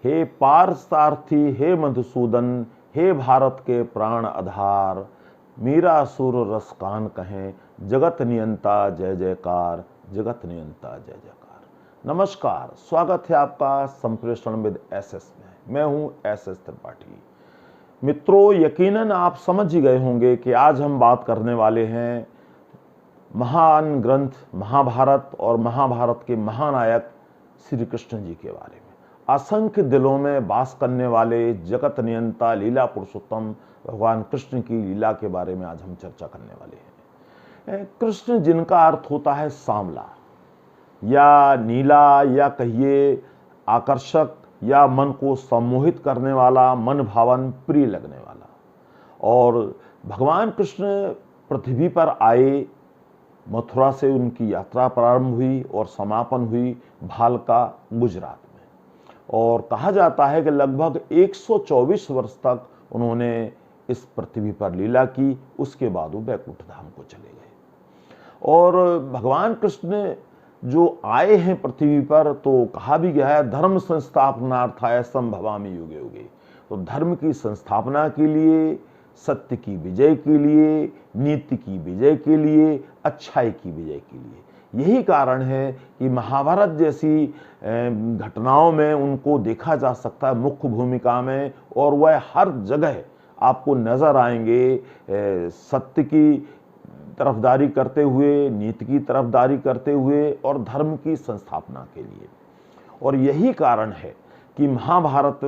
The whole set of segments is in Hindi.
हे पारसारथी हे मधुसूदन, हे भारत के प्राण आधार, मीरा सुर रस कान कहें, जगत नियंता जय जयकार, जगत नियंता जय जयकार। नमस्कार, स्वागत है आपका संप्रेषण विद एसएस में। मैं हूं एसएस त्रिपाठी। मित्रों, यकीनन आप समझ ही गए होंगे कि आज हम बात करने वाले हैं महान ग्रंथ महाभारत और महाभारत के महानायक श्री कृष्ण जी के बारे में। असंख्य दिलों में वास करने वाले जगत नियंता लीला पुरुषोत्तम भगवान कृष्ण की लीला के बारे में आज हम चर्चा करने वाले हैं। कृष्ण जिनका अर्थ होता है सांवला या नीला, या कहिए आकर्षक, या मन को सम्मोहित करने वाला, मन भावन, प्रिय लगने वाला। और भगवान कृष्ण पृथ्वी पर आए, मथुरा से उनकी यात्रा प्रारंभ हुई और समापन हुई भालका गुजरात में। और कहा जाता है कि लगभग 124 वर्ष तक उन्होंने इस पृथ्वी पर लीला की। उसके बाद वो बैकुंठ धाम को चले गए। और भगवान कृष्ण जो आए हैं पृथ्वी पर, तो कहा भी गया है धर्म संस्थापनार्थाय संभवामि युगे युगे। तो धर्म की संस्थापना के लिए, सत्य की विजय के लिए, नीति की विजय के लिए, अच्छाई की विजय के लिए। यही कारण है कि महाभारत जैसी घटनाओं में उनको देखा जा सकता है मुख्य भूमिका में, और वह हर जगह आपको नजर आएंगे सत्य की तरफदारी करते हुए, नीति की तरफदारी करते हुए और धर्म की संस्थापना के लिए। और यही कारण है कि महाभारत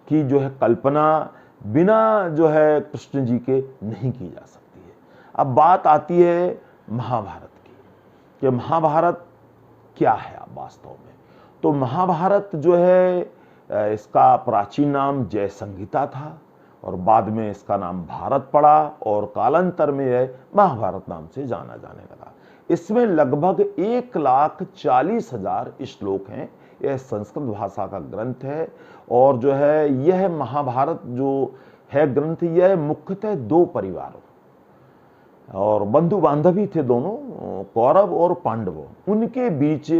की जो है कल्पना बिना जो है कृष्ण जी के नहीं की जा सकती है। अब बात आती है महाभारत की कि महाभारत क्या है अब वास्तव में। तो महाभारत जो है, इसका प्राचीन नाम जय संहिता था और बाद में इसका नाम भारत पड़ा और कालांतर में यह महाभारत नाम से जाना जाने लगा। इसमें लगभग 1,40,000 श्लोक हैं। यह संस्कृत भाषा का ग्रंथ है और जो है यह महाभारत जो है ग्रंथ, यह मुख्यतः दो परिवारों और बंधु बांधव ही थे दोनों, कौरव और पांडवों, उनके बीच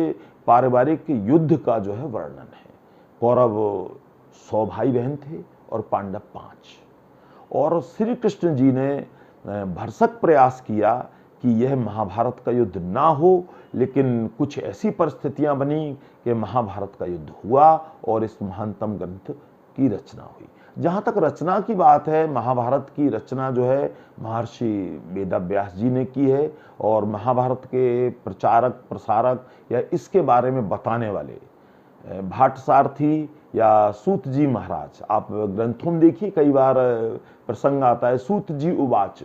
पारिवारिक युद्ध का जो है वर्णन है। कौरव 100 भाई बहन थे और पांडव 5। और श्री कृष्ण जी ने भरसक प्रयास किया कि यह महाभारत का युद्ध ना हो, लेकिन कुछ ऐसी परिस्थितियां बनी कि महाभारत का युद्ध हुआ और इस महानतम ग्रंथ की रचना हुई। जहां तक रचना की बात है, महाभारत की रचना जो है महर्षि वेदव्यास जी ने की है। और महाभारत के प्रचारक, प्रसारक या इसके बारे में बताने वाले भाटसारथी या सूत जी महाराज, आप ग्रंथों में देखिए कई बार प्रसंग आता है सूत जी उवाच,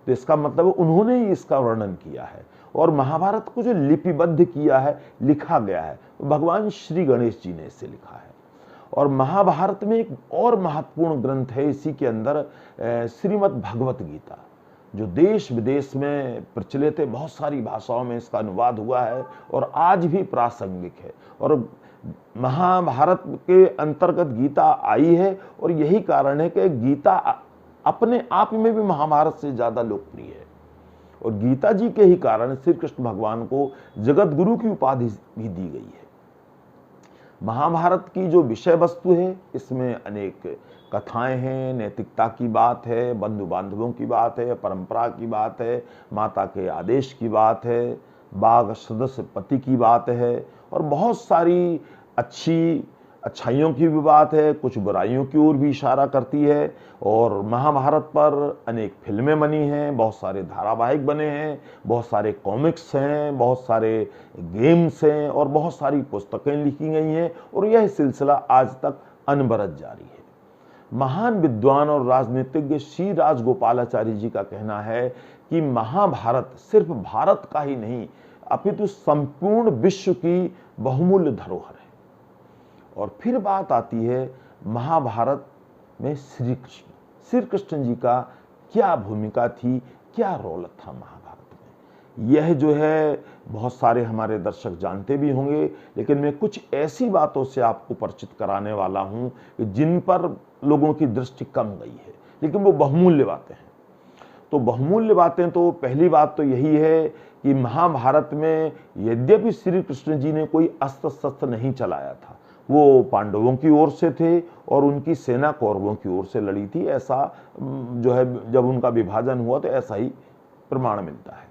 तो इसका मतलब उन्होंने ही इसका वर्णन किया है। और महाभारत को जो लिपिबद्ध किया है, लिखा गया है, भगवान श्री गणेश जी ने इसे लिखा है। और महाभारत में एक और महत्वपूर्ण ग्रंथ है इसी के अंदर, श्रीमद् भगवत गीता, जो देश विदेश में प्रचलित है। बहुत सारी भाषाओं में इसका अनुवाद हुआ है और आज भी प्रासंगिक है। और महाभारत के अंतर्गत गीता आई है और यही कारण है कि गीता अपने आप में भी महाभारत से ज्यादा लोकप्रिय है। और गीता जी के ही कारण श्री कृष्ण भगवान को जगत गुरु की उपाधि भी दी गई है। महाभारत की जो विषय वस्तु है, इसमें अनेक कथाएं हैं, नैतिकता की बात है, बंधु बांधवों की बात है, परंपरा की बात है, माता के आदेश की बात है, बाघ सदस्य पति की बात है, और बहुत सारी अच्छाइयों की भी बात है, कुछ बुराइयों की ओर भी इशारा करती है। और महाभारत पर अनेक फिल्में बनी हैं, बहुत सारे धारावाहिक बने हैं, बहुत सारे कॉमिक्स हैं, बहुत सारे गेम्स हैं और बहुत सारी पुस्तकें लिखी गई हैं। और यह सिलसिला आज तक अनवरत जारी है। महान विद्वान और राजनीतिज्ञ श्री राजगोपालाचारी जी का कहना है कि महाभारत सिर्फ भारत का ही नहीं, अपितु संपूर्ण विश्व की बहुमूल्य धरोहर है। और फिर बात आती है महाभारत में श्री कृष्ण जी का क्या भूमिका थी, क्या रोल था महाभारत में। यह जो है बहुत सारे हमारे दर्शक जानते भी होंगे, लेकिन मैं कुछ ऐसी बातों से आपको परिचित कराने वाला हूं जिन पर लोगों की दृष्टि कम गई है, लेकिन वो बहुमूल्य बातें हैं। तो बहुमूल्य बातें, तो पहली बात तो यही है कि महाभारत में यद्यपि श्री कृष्ण जी ने कोई अस्त्र शस्त्र नहीं चलाया था, वो पांडवों की ओर से थे और उनकी सेना कौरवों की ओर से लड़ी थी। ऐसा जो है जब उनका विभाजन हुआ तो ऐसा ही प्रमाण मिलता है।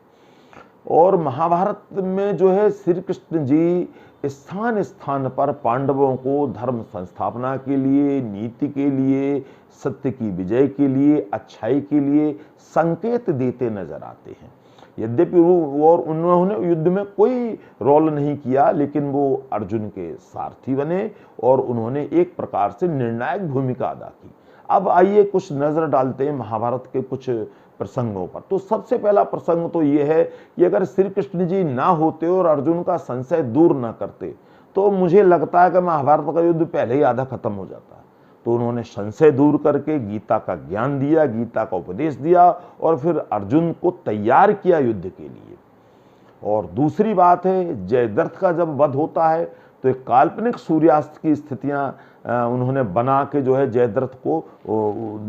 और महाभारत में जो है श्री कृष्ण जी स्थान स्थान पर पांडवों को धर्म संस्थापना के लिए, नीति के लिए, सत्य की विजय के लिए, अच्छाई के लिए संकेत देते नजर आते हैं। यद्यपि और उन्होंने युद्ध में कोई रोल नहीं किया, लेकिन वो अर्जुन के सारथी बने और उन्होंने एक प्रकार से निर्णायक भूमिका अदा की। अब आइए कुछ नजर डालते हैं महाभारत के कुछ प्रसंगों पर। तो सबसे पहला प्रसंग तो ये है कि अगर श्री कृष्ण जी ना होते और अर्जुन का संशय दूर ना करते तो मुझे लगता है कि महाभारत का युद्ध पहले ही आधा खत्म हो जाता। तो उन्होंने संशय दूर करके गीता का ज्ञान दिया, गीता का उपदेश दिया और फिर अर्जुन को तैयार किया युद्ध के लिए। और दूसरी बात है, जयद्रथ का जब वध होता है तो एक काल्पनिक सूर्यास्त की स्थितियां उन्होंने बना के जो है जयद्रथ को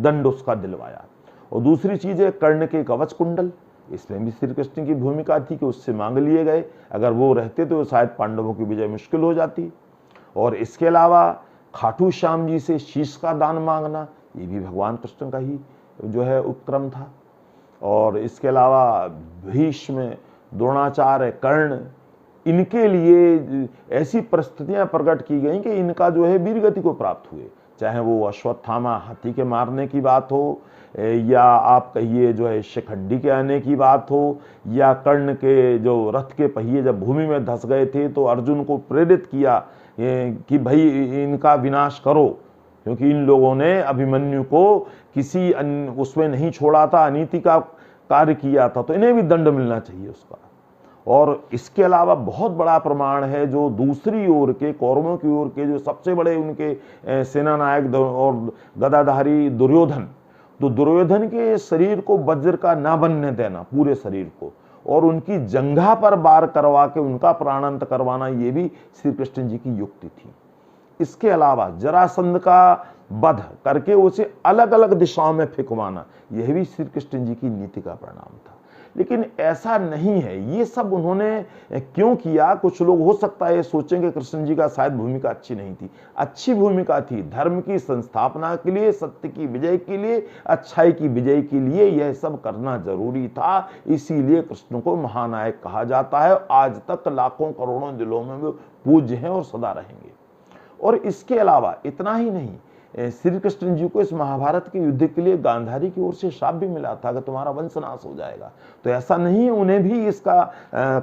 दंड उसका दिलवाया। और दूसरी चीज है कर्ण के कवच कुंडल, इसमें भी श्री कृष्ण की भूमिका थी कि उससे मांग लिए गए, अगर वो रहते तो शायद पांडवों की विजय मुश्किल हो जाती। और इसके अलावा खाटू श्याम जी से शीश का दान मांगना, ये भी भगवान कृष्ण का ही जो है उपक्रम था। और इसके अलावा भीष्म, द्रोणाचार्य, कर्ण, इनके लिए ऐसी परिस्थितियां प्रकट की गई कि इनका जो है वीरगति को प्राप्त हुए, चाहे वो अश्वत्थामा हाथी के मारने की बात हो, या आप कहिए जो है शिखंडी के आने की बात हो, या कर्ण के जो रथ के पहिए जब भूमि में धंस गए थे तो अर्जुन को प्रेरित किया कि भाई इनका विनाश करो, क्योंकि इन लोगों ने अभिमन्यु को किसी उसमें नहीं छोड़ा था, अनीति का कार्य किया था, तो इन्हें भी दंड मिलना चाहिए उसका। और इसके अलावा बहुत बड़ा प्रमाण है जो दूसरी ओर के कौरवों की ओर के जो सबसे बड़े उनके सेना नायक और गदाधारी दुर्योधन, तो दुर्योधन के शरीर को वज्र का ना बनने देना, पूरे शरीर को, और उनकी जंघा पर वार करवा के उनका प्राणांत करवाना, ये भी श्री कृष्ण जी की युक्ति थी। इसके अलावा जरासंध का वध करके उसे अलग अलग दिशाओं में फेंकवाना, यह भी श्री कृष्ण जी की नीति का परिणाम था। लेकिन ऐसा नहीं है, ये सब उन्होंने क्यों किया? कुछ लोग हो सकता है सोचेंगे कृष्ण जी का शायद भूमिका अच्छी नहीं थी। अच्छी भूमिका थी, धर्म की संस्थापना के लिए, सत्य की विजय के लिए, अच्छाई की विजय के लिए यह सब करना जरूरी था। इसीलिए कृष्ण को महानायक कहा जाता है। आज तक लाखों करोड़ों दिलों में वो पूज्य हैं और सदा रहेंगे। और इसके अलावा इतना ही नहीं, श्री कृष्ण जी को इस महाभारत के युद्ध के लिए गांधारी की ओर से श्राप भी मिला था कि तुम्हारा वंश नाश हो जाएगा। तो ऐसा नहीं, उन्हें भी इसका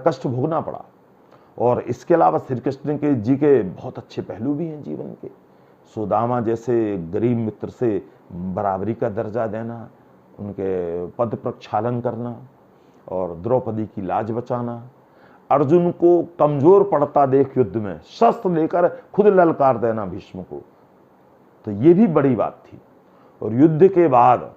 कष्ट भोगना पड़ा। और इसके अलावा श्री कृष्ण के जी के बहुत अच्छे पहलू भी हैं जीवन के। सुदामा जैसे गरीब मित्र से बराबरी का दर्जा देना, उनके पद प्रक्षालन करना और द्रौपदी की लाज बचाना, अर्जुन को कमजोर पड़ता देख युद्ध में शस्त्र लेकर खुद ललकार देना भीष्म को, तो ये भी बड़ी बात थी। और युद्ध के बाद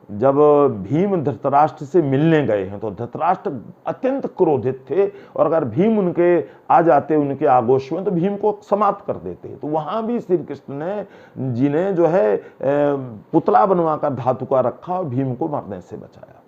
जब भीम धृतराष्ट्र से मिलने गए हैं तो धृतराष्ट्र अत्यंत क्रोधित थे, और अगर भीम उनके आ जाते उनके आगोश में तो भीम को समाप्त कर देते। तो वहां भी श्री कृष्ण ने जी ने जो है पुतला बनवाकर धातु का रखा और भीम को मरने से बचाया।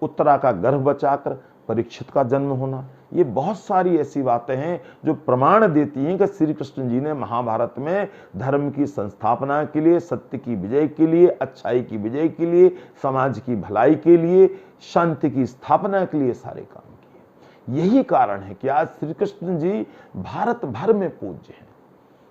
उत्तरा का गर्भ बचाकर परीक्षित का जन्म होना, ये बहुत सारी ऐसी बातें हैं जो प्रमाण देती हैं कि श्री कृष्ण जी ने महाभारत में धर्म की संस्थापना के लिए, सत्य की विजय के लिए, अच्छाई की विजय के लिए, समाज की भलाई के लिए, शांति की स्थापना के लिए सारे काम किए। यही कारण है कि आज श्री कृष्ण जी भारत भर में पूज्य हैं।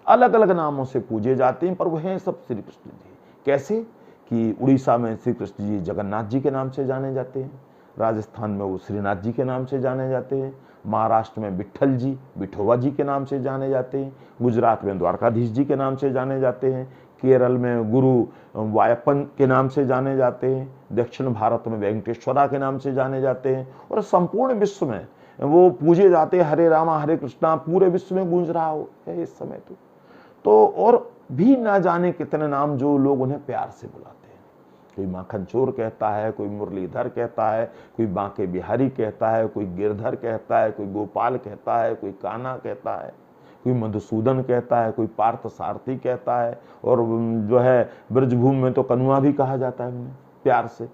अलग अलग नामों से पूजे जाते हैं पर वह हैं सब श्री कृष्ण जी। कैसे कि उड़ीसा में श्री कृष्ण जी जगन्नाथ जी के नाम से जाने जाते हैं, राजस्थान में वो श्रीनाथ जी के नाम से जाने जाते हैं, महाराष्ट्र में विट्ठल जी, विठोबा जी के नाम से जाने जाते हैं, गुजरात में द्वारकाधीश जी के नाम से जाने जाते हैं, केरल में गुरु वायप्पन के नाम से जाने जाते हैं, दक्षिण भारत में वेंकटेश्वरा के नाम से जाने जाते हैं, और संपूर्ण विश्व में वो पूजे जाते हैं। हरे रामा हरे कृष्णा पूरे विश्व में गूंज रहा है इस समय। तो और भी ना जाने कितने नाम जो लोग उन्हें प्यार से बुलाते हैं। कोई माखन चोर कहता है, कोई मुरलीधर कहता है, कोई बांके बिहारी कहता है, कोई गिरधर कहता है, कोई गोपाल कहता है, कोई कान्हा कहता है, कोई मधुसूदन कहता है, कोई पार्थ सारथी कहता है, और जो है ब्रजभूमि में तो कनुआ भी कहा जाता है उन्हें प्यार से।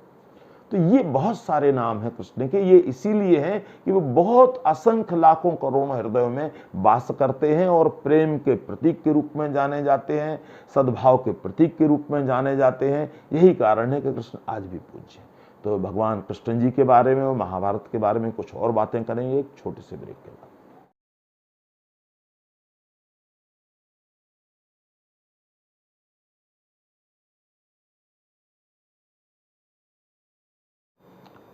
तो ये बहुत सारे नाम हैं कृष्ण के। ये इसीलिए हैं कि वो बहुत असंख्य लाखों करोड़ों हृदयों में वास करते हैं और प्रेम के प्रतीक के रूप में जाने जाते हैं, सद्भाव के प्रतीक के रूप में जाने जाते हैं। यही कारण है कि कृष्ण आज भी पूज्य हैं। तो भगवान कृष्ण जी के बारे में और महाभारत के बारे में कुछ और बातें करेंगे एक छोटे से ब्रेक के बाद।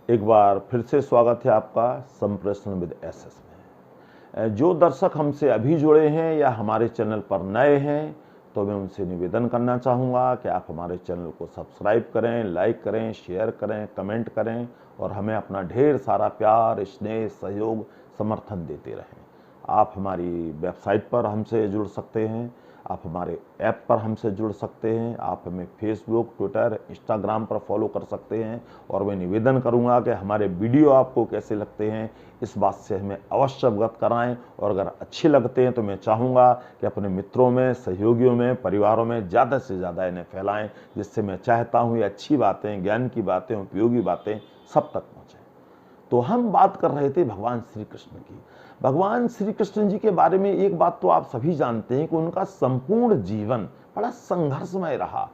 एक बार फिर से स्वागत है आपका संप्रेषण विद एसएस में। जो दर्शक हमसे अभी जुड़े हैं या हमारे चैनल पर नए हैं, तो मैं उनसे निवेदन करना चाहूँगा कि आप हमारे चैनल को सब्सक्राइब करें, लाइक करें, शेयर करें, कमेंट करें और हमें अपना ढेर सारा प्यार, स्नेह, सहयोग, समर्थन देते रहें। आप हमारी वेबसाइट पर हमसे जुड़ सकते हैं, आप हमारे ऐप पर हमसे जुड़ सकते हैं, आप हमें फेसबुक, ट्विटर, इंस्टाग्राम पर फॉलो कर सकते हैं। और मैं निवेदन करूंगा कि हमारे वीडियो आपको कैसे लगते हैं इस बात से हमें अवश्य अवगत कराएं। और अगर अच्छे लगते हैं तो मैं चाहूँगा कि अपने मित्रों में, सहयोगियों में, परिवारों में ज़्यादा से ज़्यादा इन्हें फैलाएँ, जिससे मैं चाहता हूँ ये अच्छी बातें, ज्ञान की बातें, उपयोगी बातें सब तक पहुँचें। तो हम बात कर रहे थे भगवान श्री कृष्ण की। भगवान श्री कृष्ण जी के बारे में एक बात तो आप सभी जानते हैं कि उनका संपूर्ण जीवन बड़ा संघर्षमय रहा।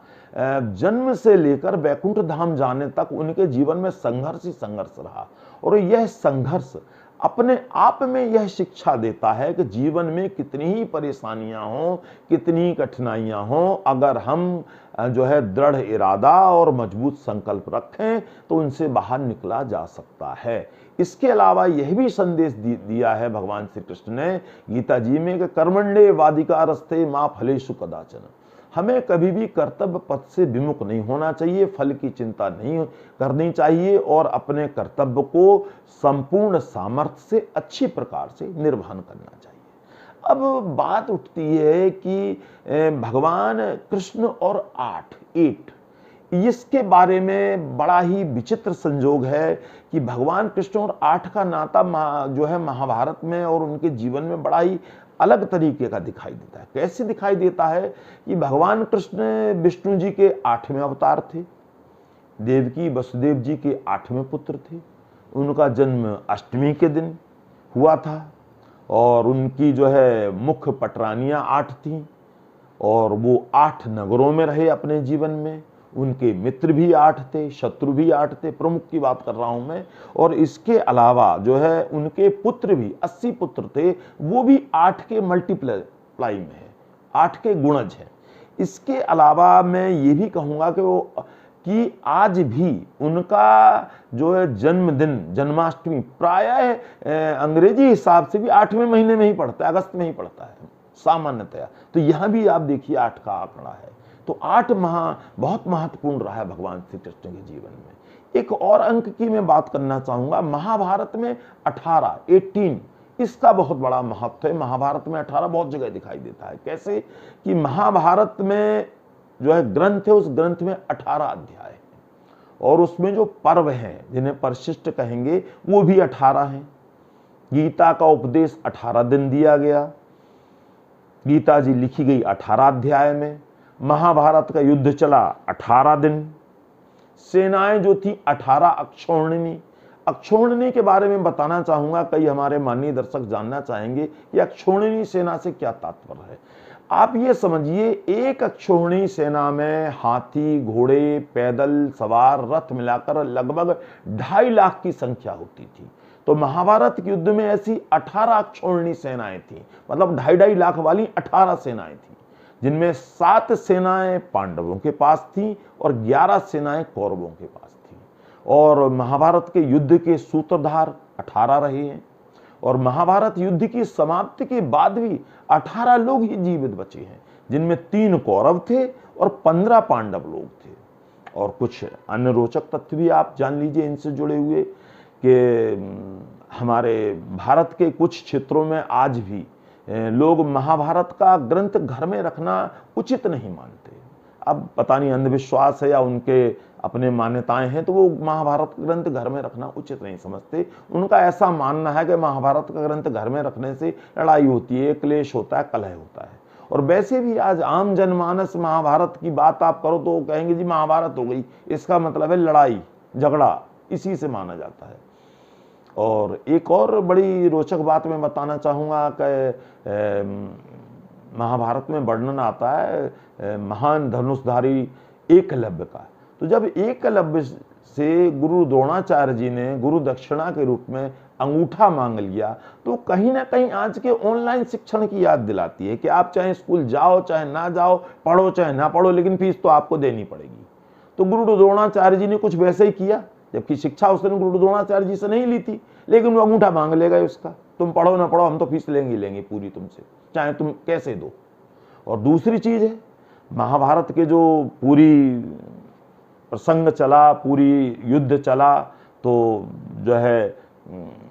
जन्म से लेकर वैकुंठ धाम जाने तक उनके जीवन में संघर्ष ही संघर्ष रहा। और यह संघर्ष अपने आप में यह शिक्षा देता है कि जीवन में कितनी ही परेशानियां हों, कितनी कठिनाइयां हों, अगर हम जो है दृढ़ इरादा और मजबूत संकल्प रखें तो उनसे बाहर निकला जा सकता है। इसके अलावा यह भी संदेश दिया है भगवान श्री कृष्ण ने गीता जी में कि कर्मण्ये वाधिकारस्ते मा फलेषु कदाचन। हमें कभी भी कर्तव्य पथ से विमुख नहीं होना चाहिए, फल की चिंता नहीं करनी चाहिए और अपने कर्तव्य को संपूर्ण सामर्थ्य से अच्छी प्रकार से निर्वहन करना चाहिए। अब बात उठती है कि भगवान कृष्ण और 8 इसके बारे में बड़ा ही विचित्र संजोग है कि भगवान कृष्ण और 8 का नाता जो है महाभारत में और उनके जीवन में बड़ा ही अलग तरीके का दिखाई देता है। कैसे दिखाई देता है कि भगवान कृष्ण विष्णु जी के 8वें अवतार थे, देवकी वसुदेव जी के 8वें पुत्र थे। उनका जन्म अष्टमी के दिन हुआ था और उनकी जो है मुख्य पटरानियां 8 थीं और वो 8 नगरों में रहे अपने जीवन में। उनके मित्र भी 8 थे, शत्रु भी 8 थे, प्रमुख की बात कर रहा हूं मैं। और इसके अलावा जो है उनके पुत्र भी 80 पुत्र थे, वो भी 8 के मल्टीप्लाई में है, 8 के गुणज है। इसके अलावा मैं ये भी कहूँगा कि आज भी उनका जो है जन्मदिन जन्माष्टमी प्रायः अंग्रेजी हिसाब से भी 8वें महीने में ही पड़ता है, अगस्त में ही पड़ता है सामान्यतया। तो यहाँ भी आप देखिए 8 का आंकड़ा है। तो 8 बहुत महत्वपूर्ण रहा है भगवान श्री कृष्ण के जीवन में। एक और अंक की मैं बात करना चाहूंगा। महाभारत में 18 इसका बहुत बड़ा महत्व है। महाभारत में 18 बहुत जगह दिखाई देता है। कैसे कि महाभारत में जो है ग्रंथ है, उस ग्रंथ में 18 अध्याय हैं और उसमें जो पर्व हैं जिन्हें परिशिष्ट कहेंगे वो भी 18 हैं। गीता का उपदेश 18 दिन दिया गया। गीता जी लिखी गई 18 अध्याय में। महाभारत का युद्ध चला 18 दिन। सेनाएं जो थी 18 अक्षौहिणी। अक्षौहिणी के बारे में बताना चाहूंगा, कई हमारे माननीय दर्शक जानना चाहेंगे कि अक्षौहिणी सेना से क्या तात्पर्य है। आप ये समझिए, एक अक्षौहिणी सेना में हाथी, घोड़े, पैदल सवार, रथ मिलाकर लगभग 2.5 लाख की संख्या होती थी। तो महाभारत के युद्ध में ऐसी 18 अक्षौहिणी सेनाएं थी, मतलब 2.5 लाख वाली 18 सेनाएं थी, जिनमें 7 सेनाएं पांडवों के पास थी और 11 सेनाएं कौरवों के पास थी। और महाभारत के युद्ध के सूत्रधार 18 रहे हैं और महाभारत युद्ध की समाप्ति के बाद भी 18 लोग ही जीवित बचे हैं, जिनमें 3 कौरव थे और 15 पांडव लोग थे। और कुछ अन्य रोचक तथ्य भी आप जान लीजिए इनसे जुड़े हुए कि हमारे भारत के कुछ क्षेत्रों में आज भी लोग महाभारत का ग्रंथ घर में रखना उचित नहीं मानते। अब पता नहीं अंधविश्वास है या उनके अपने मान्यताएं हैं, तो वो महाभारत ग्रंथ घर में रखना उचित नहीं समझते। उनका ऐसा मानना है कि महाभारत का ग्रंथ घर में रखने से लड़ाई होती है, क्लेश होता है, कलह होता है। और वैसे भी आज आम जनमानस महाभारत की बात आप करो तो कहेंगे जी महाभारत हो गई, इसका मतलब है लड़ाई झगड़ा, इसी से माना जाता है। और एक और बड़ी रोचक बात मैं बताना चाहूँगा कि महाभारत में वर्णन आता है महान धनुषधारी एकलव्य का। तो जब एकलव्य से गुरु द्रोणाचार्य जी ने गुरु दक्षिणा के रूप में अंगूठा मांग लिया, तो कहीं ना कहीं आज के ऑनलाइन शिक्षण की याद दिलाती है कि आप चाहे स्कूल जाओ चाहे ना जाओ, पढ़ो चाहे ना पढ़ो, लेकिन फीस तो आपको देनी पड़ेगी। तो गुरु द्रोणाचार्य जी ने कुछ वैसे ही किया, जबकि शिक्षा उसने गुरु द्रोणाचार्य जी से नहीं ली थी, लेकिन वो अंगूठा मांग ले गए उसका, तुम पढ़ो ना पढ़ो हम तो फीस लेंगे पूरी तुमसे, चाहे तुम कैसे दो। और दूसरी चीज है, महाभारत के जो पूरी प्रसंग चला, पूरी युद्ध चला, तो जो है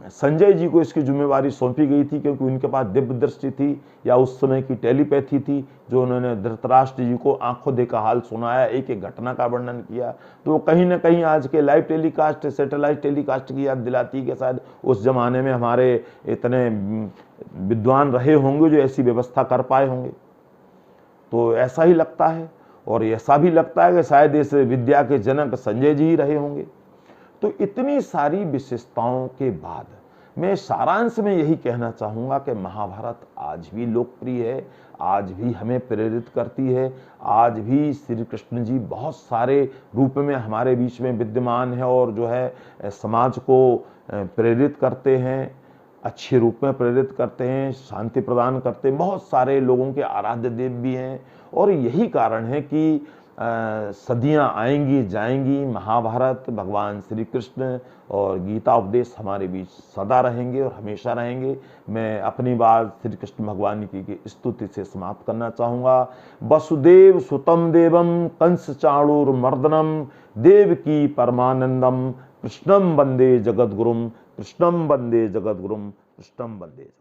संजय जी को इसकी जिम्मेवारी सौंपी गई थी, क्योंकि उनके पास दिव्य दृष्टि थी या उस समय की टेलीपैथी थी, जो उन्होंने धृतराष्ट्र जी को आंखों देखा हाल सुनाया, एक एक घटना का वर्णन किया। तो कहीं ना कहीं आज के लाइव टेलीकास्ट, सैटेलाइट टेलीकास्ट की याद दिलाती है कि शायद उस जमाने में हमारे इतने विद्वान रहे होंगे जो ऐसी व्यवस्था कर पाए होंगे। तो ऐसा ही लगता है, और ऐसा भी लगता है कि शायद इस विद्या के जनक संजय जी ही रहे होंगे। तो इतनी सारी विशेषताओं के बाद मैं सारांश में यही कहना चाहूँगा कि महाभारत आज भी लोकप्रिय है, आज भी हमें प्रेरित करती है, आज भी श्री कृष्ण जी बहुत सारे रूप में हमारे बीच में विद्यमान है और जो है समाज को प्रेरित करते हैं, अच्छे रूप में प्रेरित करते हैं, शांति प्रदान करते हैं, बहुत सारे लोगों के आराध्य देव भी हैं। और यही कारण है कि सदियां आएंगी जाएंगी, महाभारत, भगवान श्री कृष्ण और गीता उपदेश हमारे बीच सदा रहेंगे और हमेशा रहेंगे। मैं अपनी बात श्री कृष्ण भगवान की स्तुति से समाप्त करना चाहूँगा। वसुदेव सुतम देवम कंस चाणूरमर्दनम देवकी परमानंदम कृष्णम वंदे जगद्गुरुम, कृष्णम वंदे जगद्गुरुम, कृष्णम वंदे।